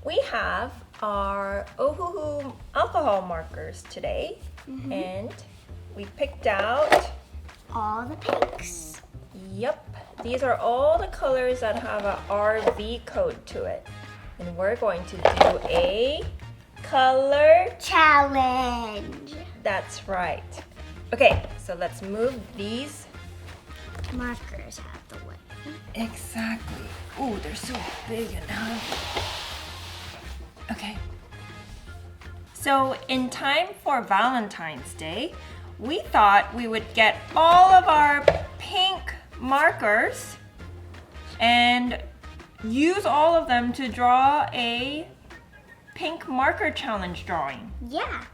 we have our Ohuhu alcohol markers today, and we picked out all the pinks. Yep, these are all the colors that have a RV code to it, and we're going to do a color challenge. That's right. Okay, so let's move these markers out the way. Exactly. Oh, they're so big and heavy. Okay. So in time for Valentine's Day, we thought we would get all of our pink markers and use all of them to draw a pink marker challenge drawing. Yeah.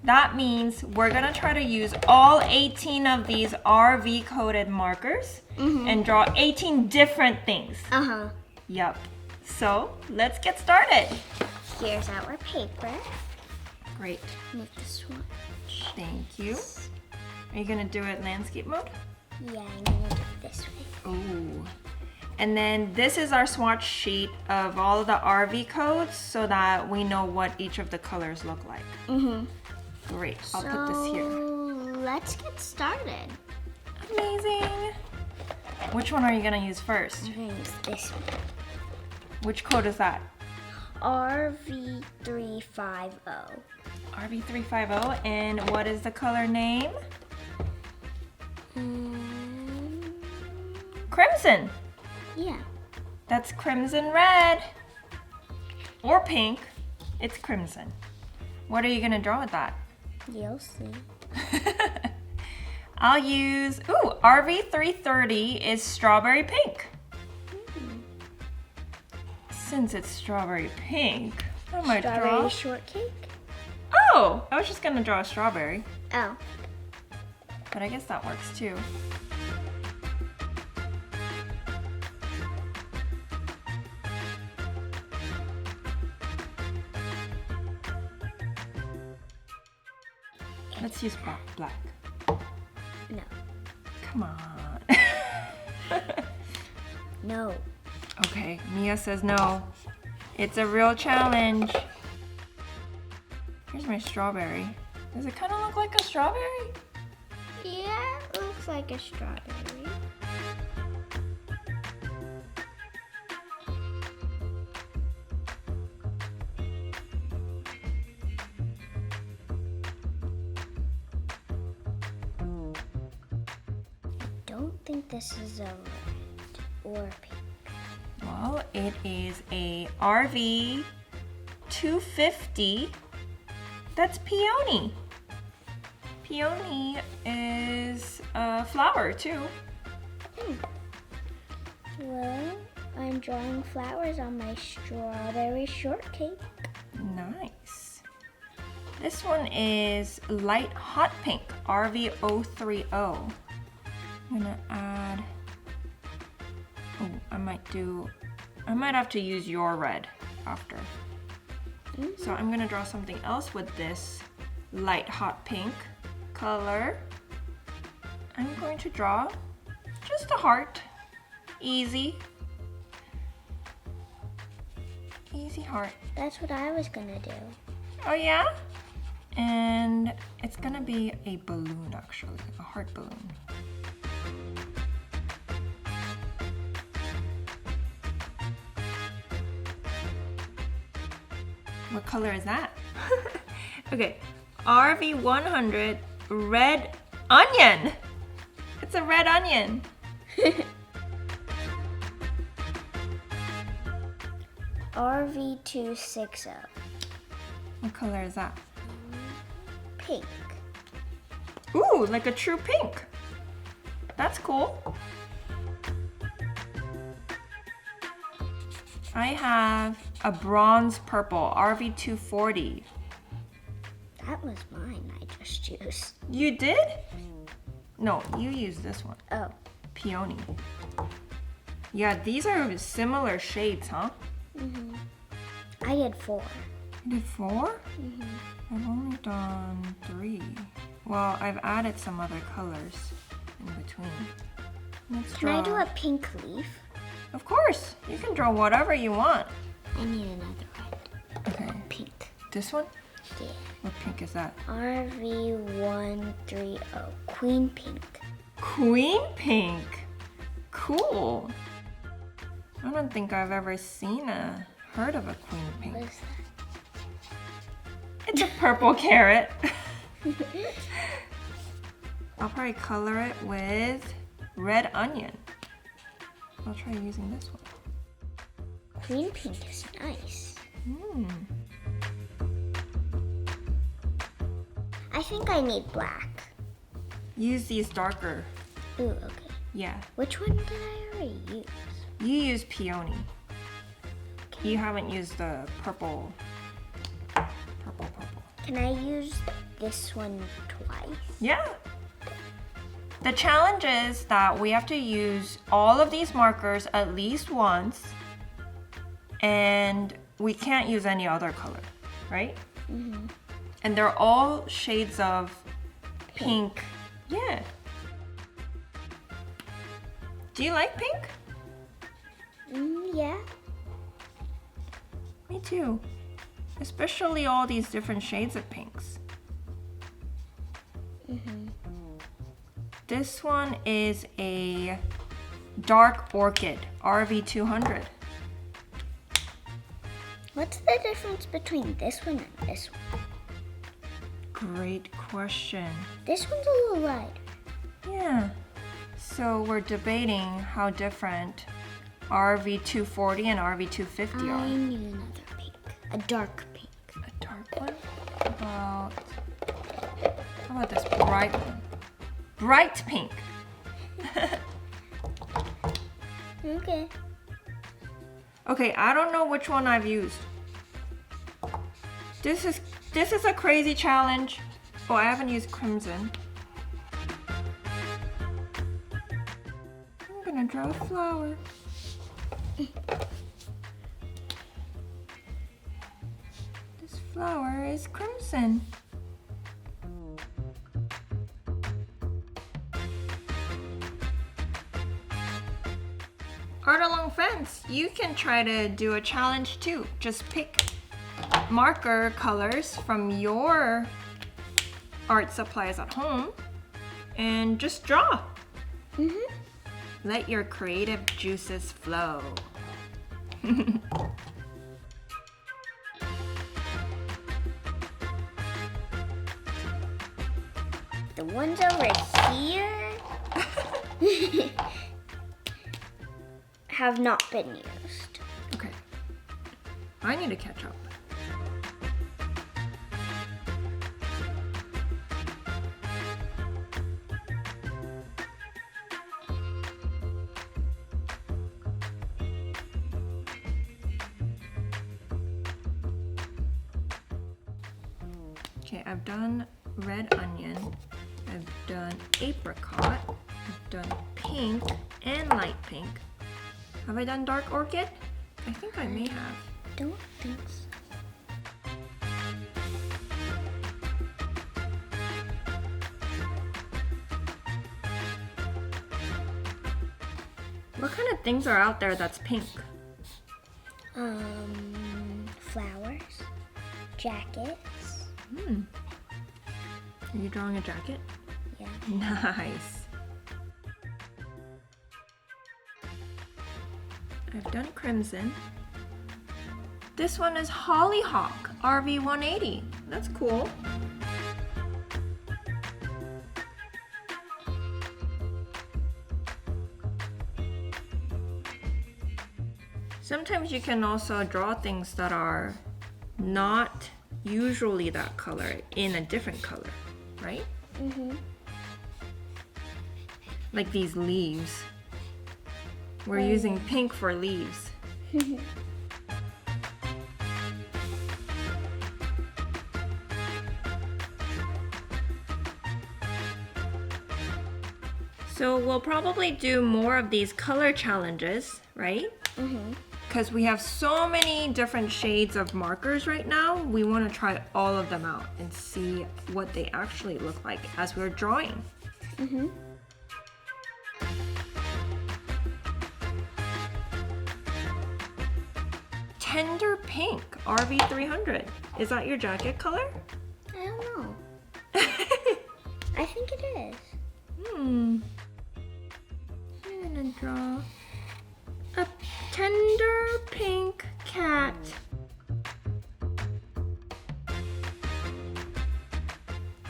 That means we're gonna try to use all 18 of these RV coded markers and draw 18 different things. Yep. So let's get started. Here's our paper. Great. Make the swatch. Thank you. Are you gonna do it landscape mode? Yeah, I'm gonna do it this way. Ooh. And then this is our swatch sheet of all of the RV codes so that we know what each of the colors look like. Great, I'll put this here. Let's get started. Amazing. Which one are you gonna use first? I'm gonna use this one. Which code is that? RV350. RV350, and what is the color name? Crimson. Yeah. That's crimson red. Or pink. It's crimson. What are you gonna draw with that? You'll see. I'll use, RV330 is strawberry pink. Since it's strawberry pink, I might draw. Strawberry shortcake? Oh, I was just gonna draw a strawberry. Oh. But I guess that works too. Let's use black. No. Come on. No. Okay, Mia says no. It's a real challenge. Here's my strawberry. Does it kind of look like a strawberry? Yeah, it looks like a strawberry. I don't think this is a red or pink. Well, it is a RV 250. That's Peony. Peony is a flower too. Well, I'm drawing flowers on my strawberry shortcake. Nice. This one is light hot pink, RV030. I'm gonna add, I might have to use your red after. So I'm gonna draw something else with this light hot pink color. I'm going to draw just a heart. Easy. Easy heart. That's what I was gonna do. Oh yeah? And it's gonna be a balloon actually, a heart balloon. What color is that? Okay, RV100 red onion. It's a red onion. RV260. What color is that? Pink. Ooh, like a true pink. That's cool. I have a bronze purple, RV240. That was mine I just used. You did? No, you used this one. Oh. Peony. Yeah, these are similar shades, huh? I did 4. You did 4? I've only done 3. Well, I've added some other colors in between. Let's Can draw. I do a pink leaf? Of course, you can draw whatever you want. I need another red. This one? Yeah. What pink is that? RV130. Queen Pink. Queen Pink. Cool. I don't think I've ever heard of a Queen Pink. What is that? It's a purple carrot. I'll probably color it with red onion. I'll try using this one. Queen Pink is nice. I think I need black. Use these darker. Ooh, okay. Yeah. Which one did I already use? You use Peony. You haven't used the purple. Can I use this one twice? Yeah. The challenge is that we have to use all of these markers at least once, and we can't use any other color, right? Mm-hmm. And they're all shades of pink. Yeah. Do you like pink? Yeah. Me too. Especially all these different shades of pinks. This one is a dark orchid, RV200. What's the difference between this one and this one? Great question. This one's a little lighter. Yeah. So we're debating how different RV240 and RV250 I are. need another pink. A dark pink. A dark one? How about this bright one? Bright pink. Okay. Okay, I don't know which one I've used. This is a crazy challenge. Oh, I haven't used crimson. I'm gonna draw a flower. This flower is crimson. Art Along Fence, you can try to do a challenge too. Just pick marker colors from your art supplies at home and just draw. Let your creative juices flow. The ones over here have not been used. Okay. I need to catch up. Okay, I've done red onion, I've done apricot, I've done pink and light pink. Have I done dark orchid? I think I may have. Don't think so. What kind of things are out there that's pink? Flowers, jackets. Are you drawing a jacket? Yeah. Nice. I've done crimson. This one is Hollyhock, RV180. That's cool. Sometimes you can also draw things that are not usually that color in a different color, right? Like these leaves. We're using pink for leaves. So we'll probably do more of these color challenges, right? Because we have so many different shades of markers right now, we want to try all of them out and see what they actually look like as we're drawing. Tender Pink, RV300. Is that your jacket color? I don't know. I think it is. I'm gonna draw a tender pink cat.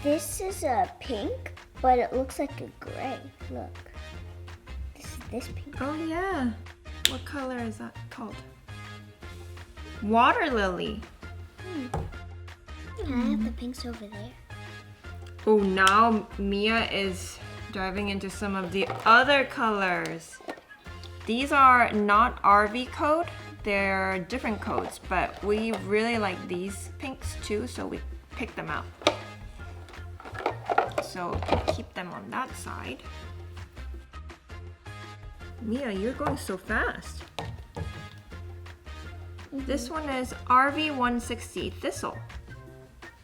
This is a pink, but it looks like a gray. Look. This is this pink. Oh yeah. What color is that called? Water lily. I have the pinks over there. Oh, now Mia is diving into some of the other colors. These are not RV code, they're different codes, but we really like these pinks too, so we picked them out. So keep them on that side. Mia, you're going so fast. This one is RV160 Thistle.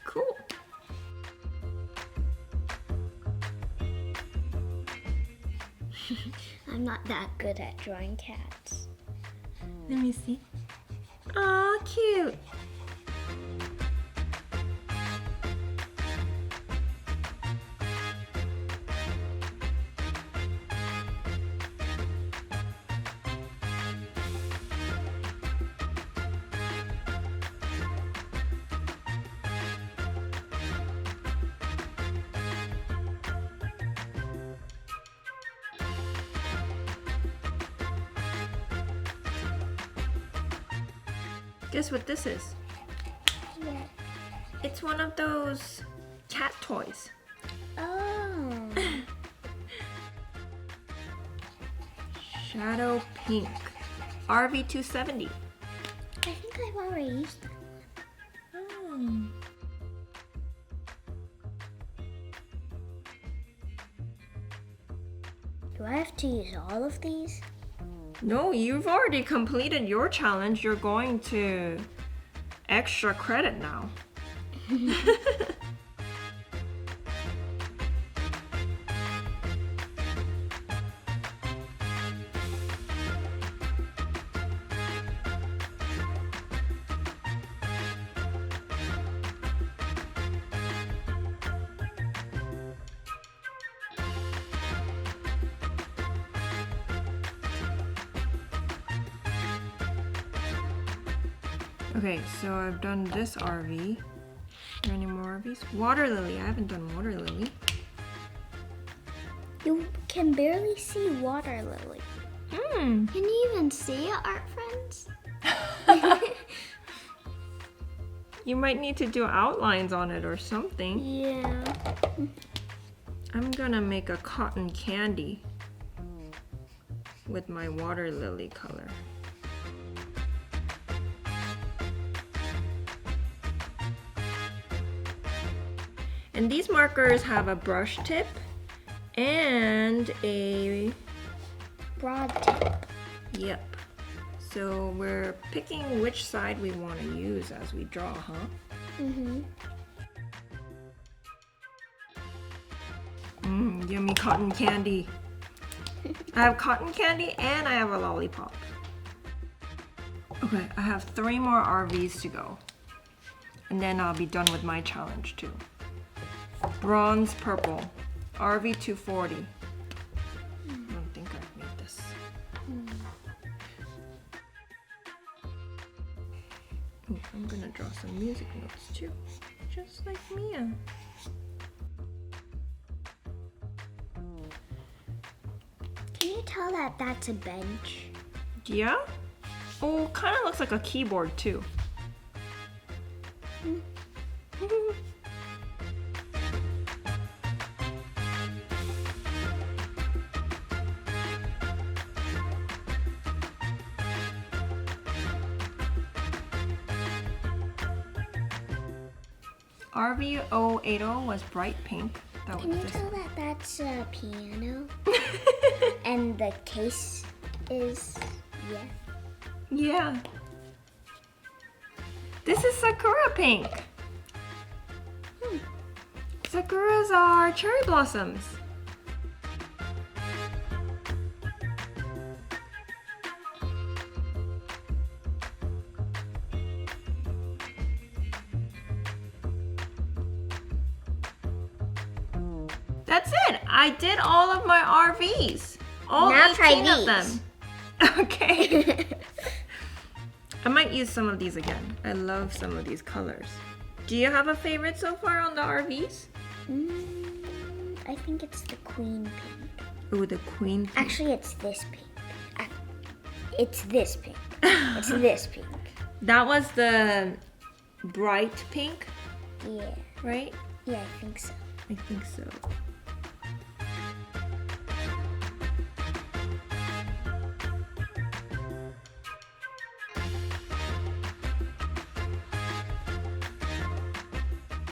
Cool. I'm not that good at drawing cats. Let me see. Aw, cute. Guess what this is? Yeah. It's one of those cat toys. Oh. Shadow Pink, RV270. I think I've already used that. Oh. Do I have to use all of these? No, you've already completed your challenge. You're going to extra credit now. Okay, so I've done this RV. Are there any more RVs? Water lily. I haven't done water lily. You can barely see water lily. Hmm. Can you even see it, art friends? You might need to do outlines on it or something. Yeah. I'm gonna make a cotton candy with my water lily color. And these markers have a brush tip and a Broad tip. yep. So we're picking which side we want to use as we draw, huh? Mm-hmm. Yummy cotton candy. I have cotton candy and I have a lollipop. Okay, I have 3 more RVs to go. And then I'll be done with my challenge too. Bronze purple, RV240. I don't think I've made this. Ooh, I'm gonna draw some music notes too, just like Mia. Can you tell that that's a bench? Yeah? Oh, kind of looks like a keyboard too. RV080 was bright pink. That Can was you this. tell that that's a piano? And the case is, yeah. Yeah. This is Sakura Pink. Sakuras are cherry blossoms. That's it. I did all of my RVs. All Now 18 try of them. these. Okay. I might use some of these again. I love some of these colors. Do you have a favorite so far on the RVs? I think it's the queen pink. Ooh, the queen pink. Actually, it's this pink. It's this pink. It's this pink. That was the bright pink, Yeah. right? Yeah, I think so. I think so.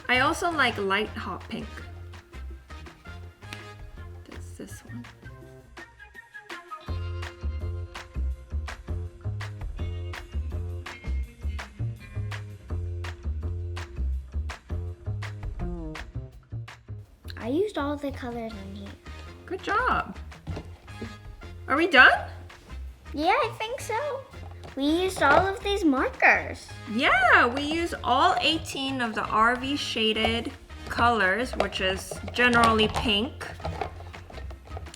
I also like light hot pink. That's this one. I used all the colors in here. Good job. Are we done? Yeah, I think so. We used all of these markers. Yeah, we use all 18 of the RV shaded colors, which is generally pink.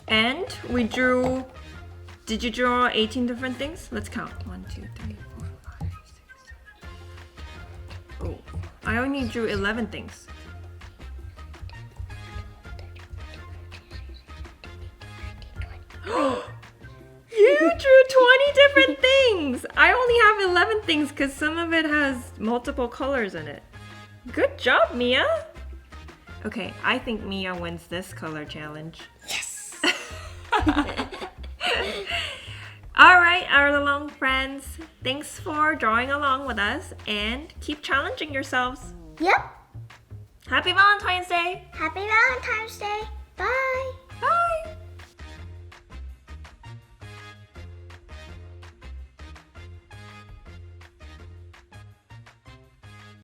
And we drew, did you draw 18 different things? Let's count. 1, 2, 3, 4, 5, 6, 7. Oh, I only drew 11 things. You drew 20 different things! I only have 11 things because some of it has multiple colors in it. Good job, Mia! Okay, I think Mia wins this color challenge. Yes! Alright, our little friends, thanks for drawing along with us and keep challenging yourselves. Yep. Happy Valentine's Day! Happy Valentine's Day. Bye.